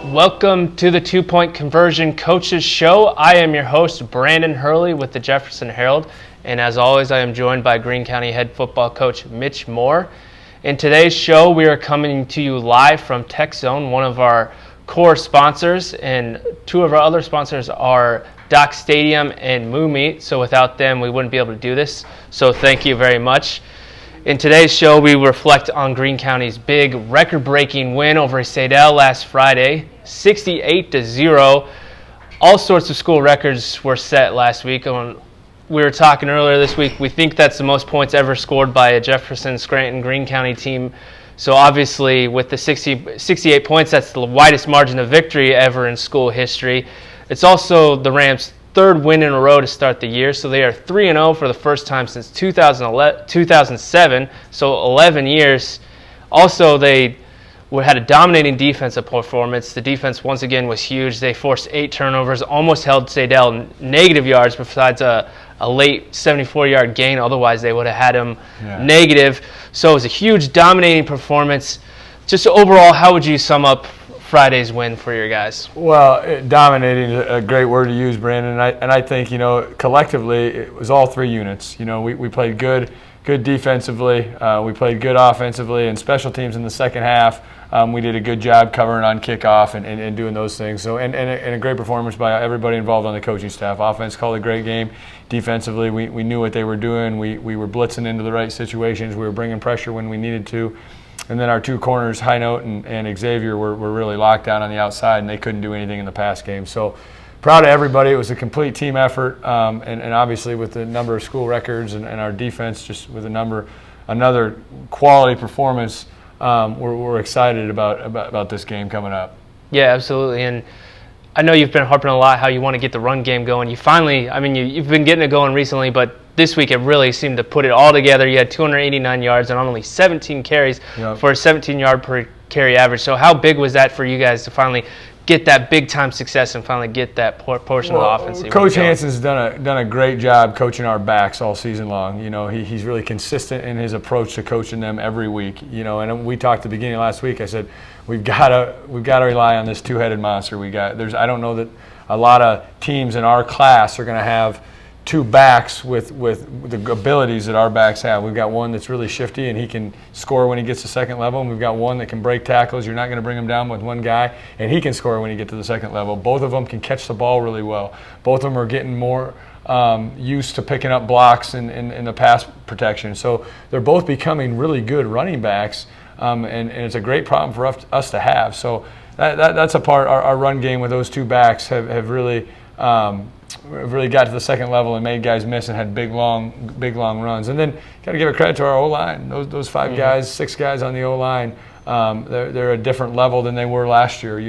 Welcome to the 2-Point Conversion Coaches Show. I am your host, Brandon Hurley with the Jefferson Herald. And as always, I am joined by Greene County head football coach Mitch Moore. In today's show, we are coming to you live from Tech Zone, one of our core sponsors. And two of our other sponsors are Dock Stadium and Moo Meat. So without them, we wouldn't be able to do this. So thank you very much. In today's show, we reflect on Greene County's big record-breaking win over Saydel last Friday, 68-0. All sorts of school records were set last week. We were talking earlier this week, we think that's the most points ever scored by a Jefferson, Scranton, Greene County team. So obviously with the 68 points, that's the widest margin of victory ever in school history. It's also the Rams' third win in a row to start the year, so they are 3-0 for the first time since 2007, so 11 years. Also, they had a dominating defensive performance. The defense, once again, was huge. They forced 8 turnovers, almost held Saydel negative yards besides a late 74-yard gain. Otherwise, they would have had him negative. So it was a huge, dominating performance. Just overall, how would you sum up Friday's win for your guys? Well, dominating is a great word to use, Brandon. And I think, collectively, it was all three units. We played good defensively. We played good offensively, and special teams in the second half. We did a good job covering on kickoff and doing those things. So and a great performance by everybody involved on the coaching staff. Offense called a great game. Defensively, we knew what they were doing. We were blitzing into the right situations. We were bringing pressure when we needed to. And then our two corners, High Note and Xavier, were really locked down on the outside, and they couldn't do anything in the pass game. So proud of everybody. It was a complete team effort, and obviously with the number of school records and our defense, just with another quality performance, we're excited about this game coming up. Yeah, absolutely. And I know you've been harping a lot how you want to get the run game going. You've been getting it going recently, but this week it really seemed to put it all together. You had 289 yards and only 17 carries for a 17-yard per carry average. So how big was that for you guys to finally get that big-time success and finally get that portion of the offense? Coach Hanson's done a great job coaching our backs all season long. He's really consistent in his approach to coaching them every week. And we talked at the beginning of last week. I said we've got to rely on this two-headed monster we got. I don't know that a lot of teams in our class are going to have two backs with the abilities that our backs have. We've got one that's really shifty and he can score when he gets to second level, and we've got one that can break tackles. You're not going to bring him down with one guy, and he can score when you get to the second level. Both of them can catch the ball really well. Both of them are getting more used to picking up blocks in the pass protection. So they're both becoming really good running backs, and it's a great problem for us to have. So that's a part. Our run game with those two backs have really got to the second level and made guys miss and had big long runs. And then got to give a credit to our O-line. Those 5 guys, 6 guys on the O-line, they're a different level than they were last year.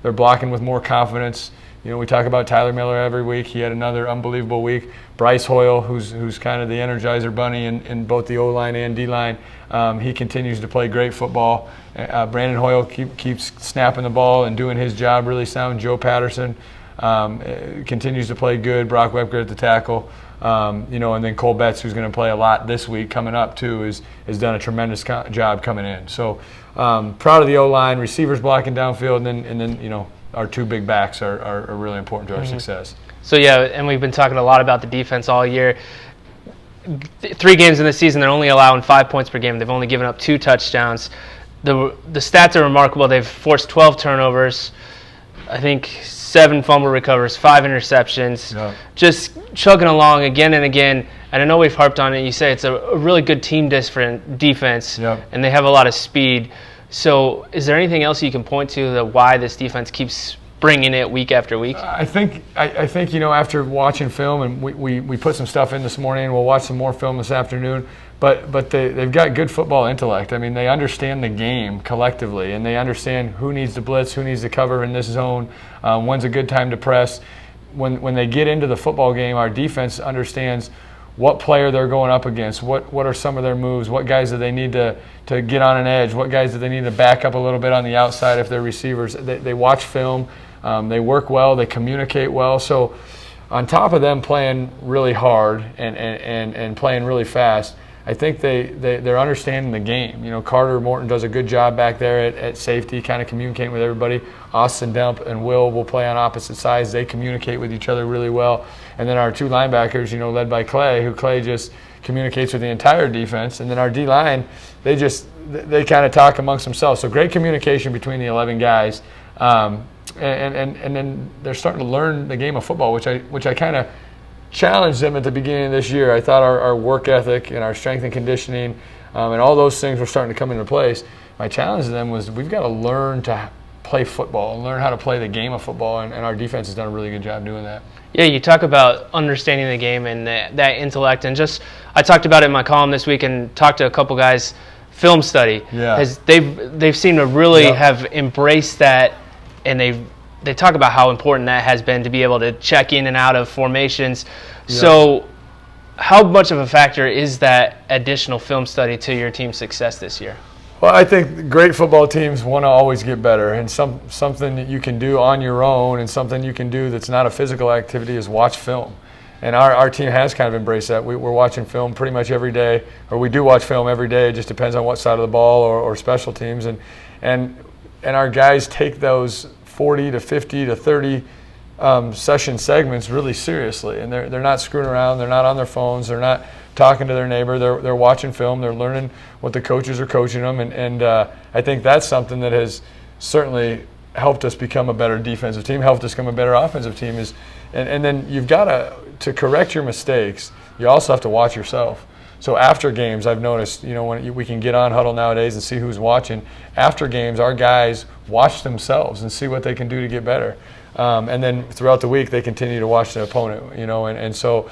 They're blocking with more confidence. We talk about Tyler Miller every week. He had another unbelievable week. Bryce Hoyle, who's kind of the Energizer Bunny in both the O-line and D-line, he continues to play great football. Brandon Hoyle keeps snapping the ball and doing his job really sound. Joe Patterson continues to play good. Brock Webker at the tackle, and then Cole Betts, who's going to play a lot this week coming up too, has done a tremendous job coming in. So proud of the O-line, receivers blocking downfield, and then our two big backs are really important to our success. So and we've been talking a lot about the defense all year. 3 games in the season, they're only allowing 5 points per game. They've only given up 2 touchdowns. The stats are remarkable. They've forced 12 turnovers. I think 7 fumble recovers, 5 interceptions, just chugging along again and again. And I know we've harped on it. You say it's a really good team defense, and they have a lot of speed. So is there anything else you can point to why this defense keeps bringing it week after week? I think after watching film, and we put some stuff in this morning, and we'll watch some more film this afternoon, but they've got good football intellect. I mean, they understand the game collectively, and they understand who needs to blitz, who needs to cover in this zone, when's a good time to press. When they get into the football game, our defense understands what player they're going up against, what are some of their moves, what guys do they need to get on an edge, what guys do they need to back up a little bit on the outside if they're receivers. They watch film, they work well, they communicate well. So on top of them playing really hard and playing really fast, I think they're understanding the game. You know, Carter Morton does a good job back there at safety, kind of communicating with everybody. Austin Demp and Will play on opposite sides. They communicate with each other really well. And then our two linebackers, you know, led by Clay just communicates with the entire defense. And then our D-line, they kind of talk amongst themselves. So great communication between the 11 guys. And then they're starting to learn the game of football, which I kind of challenged them at the beginning of this year. I thought our work ethic and our strength and conditioning and all those things were starting to come into place. My challenge to them was we've got to learn to play football and learn how to play the game of football, and our defense has done a really good job doing that. Yeah, you talk about understanding the game and that intellect, and I talked about it in my column this week and talked to a couple guys. Film study, they've seemed to really have embraced that, and they talk about how important that has been to be able to check in and out of formations. Yep. So how much of a factor is that additional film study to your team's success this year? Well, I think great football teams want to always get better, and something that you can do on your own and something you can do that's not a physical activity is watch film. And our team has kind of embraced that. We're watching film pretty much every day, or we do watch film every day. It just depends on what side of the ball or special teams. And our guys take those 40 to 50 to 30 session segments really seriously. And they're not screwing around. They're not on their phones. They're not talking to their neighbor. They're watching film. They're learning what the coaches are coaching them. And I think that's something that has certainly helped us become a better defensive team, helped us become a better offensive team. And then you've got to correct your mistakes, you also have to watch yourself. So after games, I've noticed, you know, when we can get on Huddle nowadays and see who's watching. After games, our guys watch themselves and see what they can do to get better. And then throughout the week, they continue to watch the opponent, you know. And so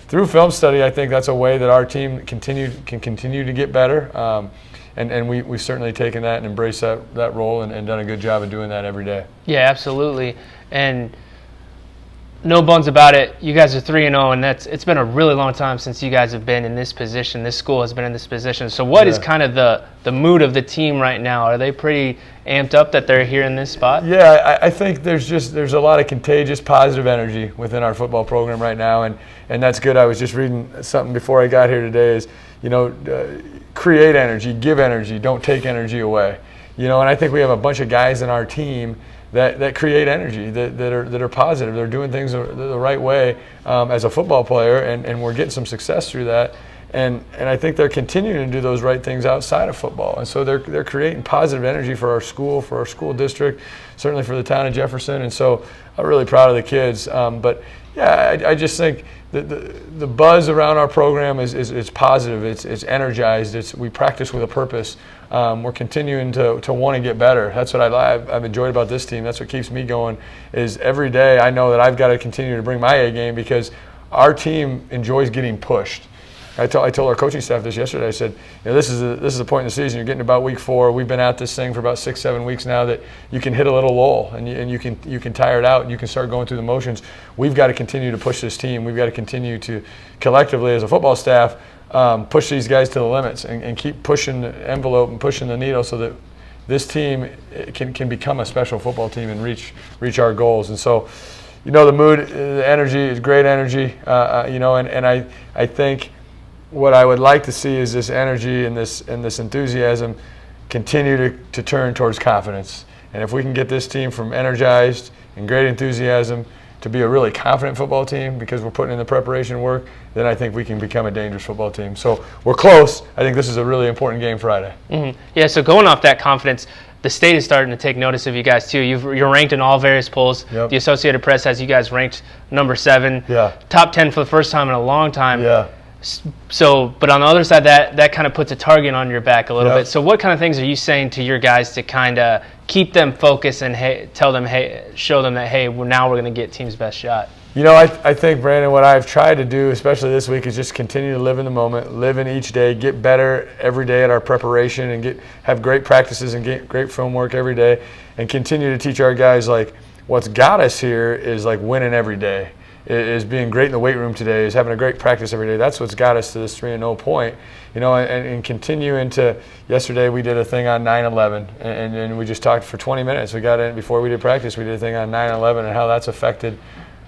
through film study, I think that's a way that our team can continue to get better. And we've certainly taken that and embraced that role and done a good job of doing that every day. Yeah, absolutely. And no bones about it, you guys are 3-0, and it's been a really long time since you guys have been in this position. This school has been in this position. So what is kind of the mood of the team right now? Are they pretty amped up that they're here in this spot? Yeah, I think there's a lot of contagious positive energy within our football program right now, and that's good. I was just reading something before I got here today is, you know, create energy, give energy, don't take energy away. You know, and I think we have a bunch of guys in our team that create energy, that are positive. They're doing things the right way as a football player, and we're getting some success through that. And I think they're continuing to do those right things outside of football. And so they're creating positive energy for our school district, certainly for the town of Jefferson. And so I'm really proud of the kids. But yeah, I just think the buzz around our program is positive. It's energized. We practice with a purpose. We're continuing to want to get better. That's what I've enjoyed about this team. That's what keeps me going. Is every day I know that I've got to continue to bring my A game because our team enjoys getting pushed. I told our coaching staff this yesterday. I said, you know, this is a point in the season. You're getting about week 4. We've been at this thing for about 6-7 weeks now. That you can hit a little lull and you can tire it out and you can start going through the motions. We've got to continue to push this team. We've got to continue to collectively as a football staff push these guys to the limits and keep pushing the envelope and pushing the needle so that this team can become a special football team and reach our goals. And so, you know, the mood, the energy is great energy. You know, and I think what I would like to see is this energy and this enthusiasm continue to turn towards confidence. And if we can get this team from energized and great enthusiasm to be a really confident football team because we're putting in the preparation work, then I think we can become a dangerous football team. So we're close. I think this is a really important game Friday. Mm-hmm. Yeah, so going off that confidence, the state is starting to take notice of you guys too. You're ranked in all various polls. Yep. The Associated Press has you guys ranked number 7. Yeah. Top 10 for the first time in a long time. Yeah. So, but on the other side, that kind of puts a target on your back a little Yep. bit. So what kind of things are you saying to your guys to kind of keep them focused and show them that, now we're going to get team's best shot? You know, I think, Brandon, what I've tried to do, especially this week, is just continue to live in the moment, live in each day, get better every day at our preparation, and have great practices and get great film work every day, and continue to teach our guys, like, what's got us here is, like, winning every day, is being great in the weight room today, is having a great practice every day. That's what's got us to this 3-0 point. You know, and continue into yesterday we did a thing on 9/11, and we just talked for 20 minutes. We got in before we did practice. We did a thing on 9/11 and how that's affected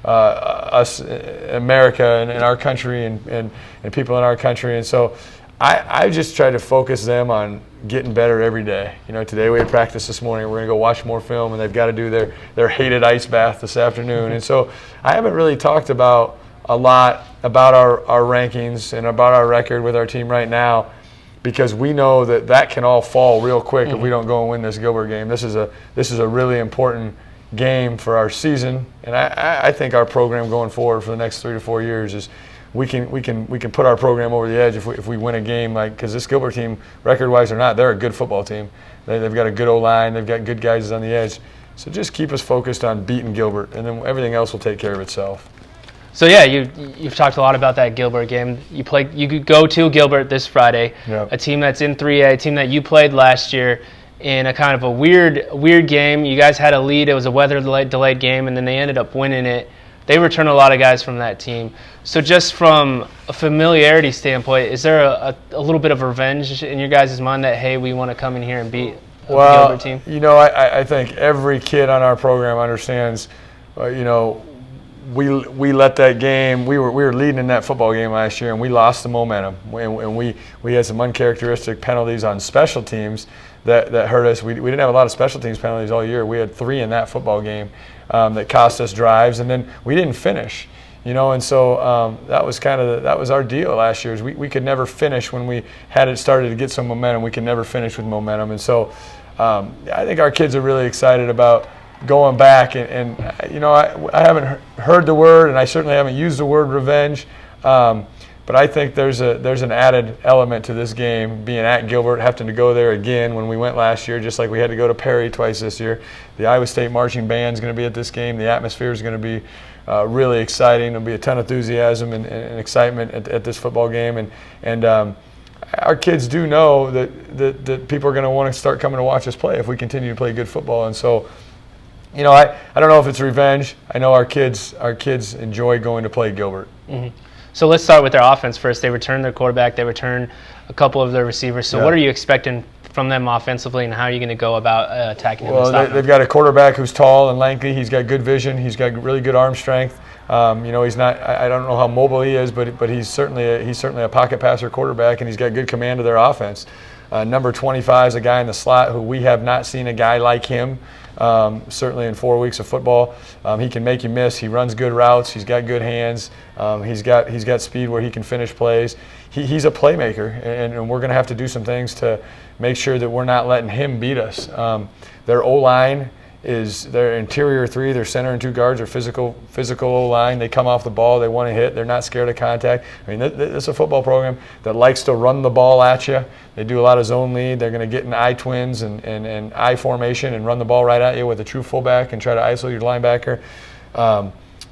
us, America, and our country, and people in our country. And so I just try to focus them on getting better every day. Today we had practice this morning. We're going to go watch more film, and they've got to do their hated ice bath this afternoon. And so I haven't really talked a lot about our rankings and about our record with our team right now, because we know that can all fall real quick if we don't go and win this Gilbert game. This is a really important game for our season, and I think our program going forward for the next 3 to 4 years is we can put our program over the edge if we win a game, because this Gilbert team, record-wise or not, they're a good football team. They've got a good O-line, they've got good guys on the edge. So just keep us focused on beating Gilbert, and then everything else will take care of itself. So yeah, you've talked a lot about that Gilbert game. You could go to Gilbert this Friday, a team that's in 3A, a team that you played last year in a kind of a weird game. You guys had a lead. It was a weather delayed game, and then they ended up winning it. They return a lot of guys from that team. So just from a familiarity standpoint, is there a little bit of revenge in your guys' mind that, hey, we want to come in here and beat the Gilbert team? I think every kid on our program understands, we let that game. We were leading in that football game last year, and we lost the momentum. And we had some uncharacteristic penalties on special teams that hurt us. We didn't have a lot of special teams penalties all year. We had 3 in that football game that cost us drives, and then we didn't finish. And so that was our deal last year. Is we could never finish when we had it started to get some momentum. We could never finish with momentum, and so I think our kids are really excited about going back, and I haven't heard the word, and I certainly haven't used the word revenge, but I think there's an added element to this game, being at Gilbert, having to go there again when we went last year, just like we had to go to Perry twice this year. The Iowa State marching band is going to be at this game. The atmosphere is going to be really exciting. There'll be a ton of enthusiasm and excitement at this football game, and our kids do know that people are going to want to start coming to watch us play if we continue to play good football, and so. I don't know if it's revenge. I know our kids enjoy going to play Gilbert. Mm-hmm. So let's start with their offense first. They return their quarterback. They return a couple of their receivers. So what are you expecting from them offensively, and how are you going to go about attacking them? Well, they've got a quarterback who's tall and lanky. He's got good vision. He's got really good arm strength. He's not. I don't know how mobile he is, but he's certainly a pocket passer quarterback, and he's got good command of their offense. Number 25 is a guy in the slot who we have not seen a guy like him. Certainly in 4 weeks of football. He can make you miss. He runs good routes. He's got good hands. He's got speed where he can finish plays. He's a playmaker, and we're going to have to do some things to make sure that we're not letting him beat us. Their O-line is their interior 3, their center and 2 guards are physical O-line. They come off the ball. They want to hit. They're not scared of contact. I mean, it's a football program that likes to run the ball at you. They do a lot of zone lead. They're going to get in I twins and I formation and run the ball right at you with a true fullback and try to isolate your linebacker.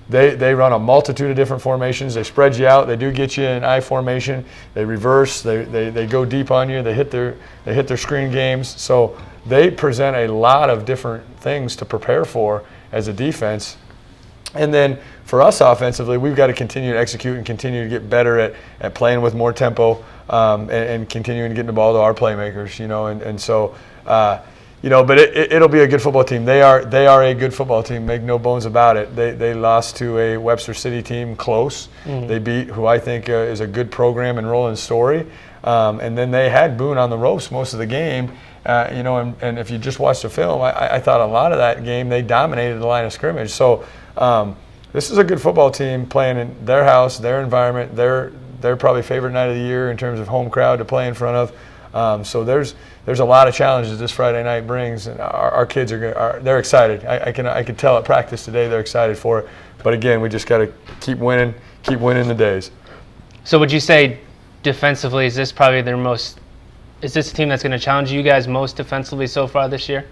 They run a multitude of different formations. They spread you out. They do get you in I formation. They reverse. They go deep on you. They hit their screen games. So they present a lot of different things to prepare for as a defense. And then for us offensively, we've got to continue to execute and continue to get better at playing with more tempo and continuing to get the ball to our playmakers. But it'll be a good football team. They are a good football team. Make no bones about it. They lost to a Webster City team close. Mm-hmm. They beat who I think is a good program in Roland Story, and then they had Boone on the ropes most of the game. And if you just watch the film, I thought a lot of that game they dominated the line of scrimmage. So this is a good football team playing in their house, their environment. They're probably favorite night of the year in terms of home crowd to play in front of. So there's a lot of challenges this Friday night brings, and our kids they're excited. I can tell at practice today they're excited for it. But again, we just got to keep winning the days. So would you say defensively, is this a team that's going to challenge you guys most defensively so far this year?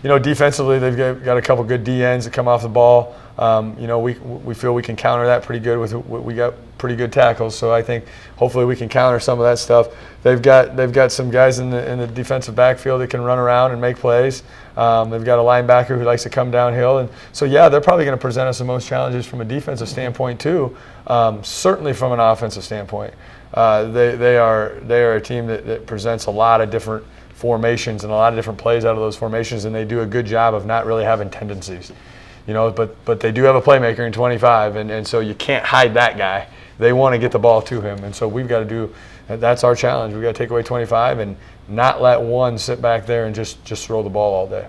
Defensively, they've got a couple good D ends that come off the ball. We feel we can counter that pretty good we got pretty good tackles. So I think hopefully we can counter some of that stuff. They've got some guys in the defensive backfield that can run around and make plays. They've got a linebacker who likes to come downhill, and so they're probably going to present us the most challenges from a defensive standpoint too. Certainly from an offensive standpoint, they are a team that presents a lot of different formations and a lot of different plays out of those formations, and they do a good job of not really having tendencies. But they do have a playmaker in 25, and so you can't hide that guy. They want to get the ball to him, and so we've got to that's our challenge. We got to take away 25 and not let one sit back there and just throw the ball all day.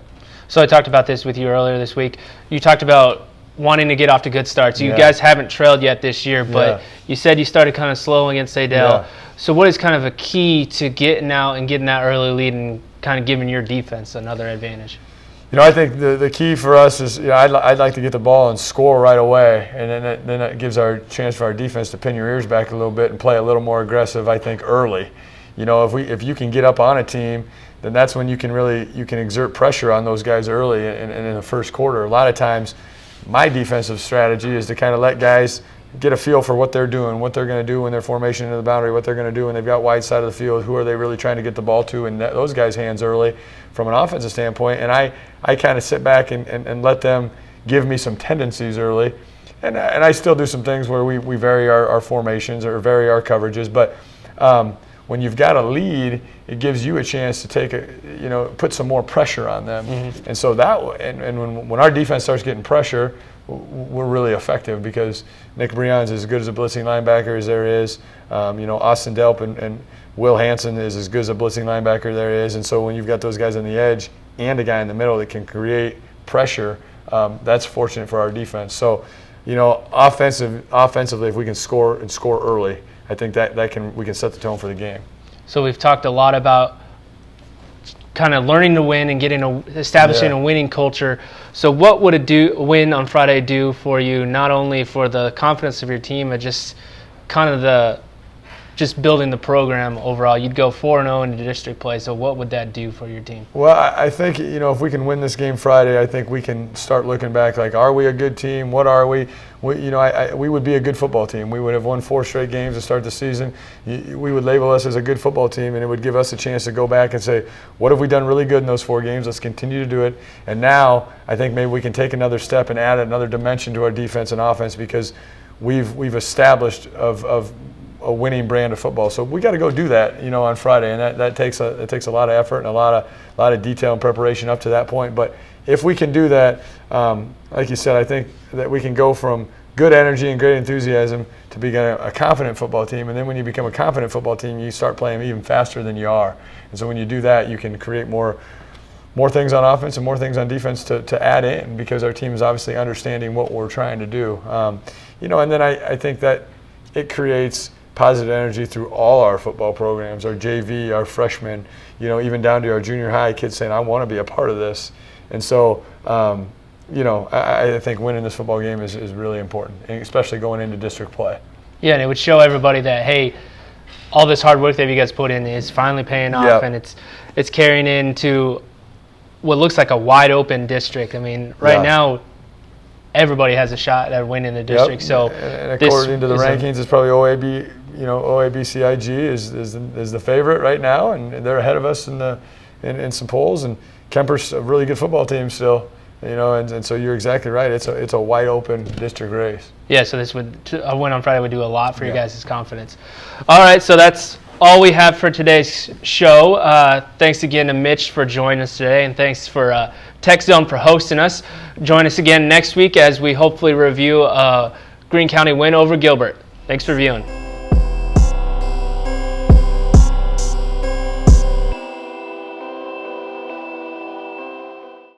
So I talked about this with you earlier this week. You talked about wanting to get off to good starts. You guys haven't trailed yet this year, but you said you started kind of slow against Saydel. Yeah. So what is kind of a key to getting out and getting that early lead and kind of giving your defense another advantage? I think the key for us is, I'd like to get the ball and score right away, and then that gives our chance for our defense to pin your ears back a little bit and play a little more aggressive, I think, early. If you can get up on a team, then that's when you can exert pressure on those guys early and in the first quarter. A lot of times, my defensive strategy is to kind of let guys get a feel for what they're doing, what they're going to do when they're formation into the boundary, what they're going to do when they've got wide side of the field, who are they really trying to get the ball to, and those guys' hands early from an offensive standpoint. And I kind of sit back and let them give me some tendencies early. And I still do some things where we vary our formations or vary our coverages. But when you've got a lead, it gives you a chance to put some more pressure on them. Mm-hmm. And so when our defense starts getting pressure, we're really effective because Nick Breon's as good as a blitzing linebacker as there is. Austin Delp and Will Hansen is as good as a blitzing linebacker there is. And so when you've got those guys on the edge and a guy in the middle that can create pressure, that's fortunate for our defense. So, offensively, if we can score early, I think we can set the tone for the game. So we've talked a lot about kind of learning to win and establishing a winning culture. So what would a win on Friday do for you, not only for the confidence of your team, but just kind of just building the program overall? You'd go 4-0 into district play, so what would that do for your team? Well, I think, if we can win this game Friday, I think we can start looking back like, are we a good team? What are we? We would be a good football team. We would have won 4 straight games to start the season. We would label us as a good football team, and it would give us a chance to go back and say, what have we done really good in those 4 games? Let's continue to do it. And now I think maybe we can take another step and add another dimension to our defense and offense because we've established of a winning brand of football. So we got to go do that, on Friday, and that takes a lot of effort and a lot of detail and preparation up to that point. But if we can do that, like you said, I think that we can go from good energy and great enthusiasm to being a confident football team. And then when you become a confident football team, you start playing even faster than you are. And so when you do that, you can create more things on offense and more things on defense to add in because our team is obviously understanding what we're trying to do. And then I think that it creates positive energy through all our football programs, our JV, our freshmen, even down to our junior high kids saying, I want to be a part of this. And so, I think winning this football game is really important, especially going into district play. Yeah, and it would show everybody that, hey, all this hard work that you guys put in is finally paying off, and it's carrying into what looks like a wide open district. I mean, right now, everybody has a shot at winning the district. So, and according to the rankings, it's probably OABCIG is the favorite right now, and they're ahead of us in some polls. And Kemper's a really good football team still, and so you're exactly right. It's a wide open district race. Yeah, so a win on Friday would do a lot for your guys' confidence. All right, so that's all we have for today's show. Thanks again to Mitch for joining us today, and thanks for Tech Zone for hosting us. Join us again next week as we hopefully review a Greene County win over Gilbert. Thanks for viewing.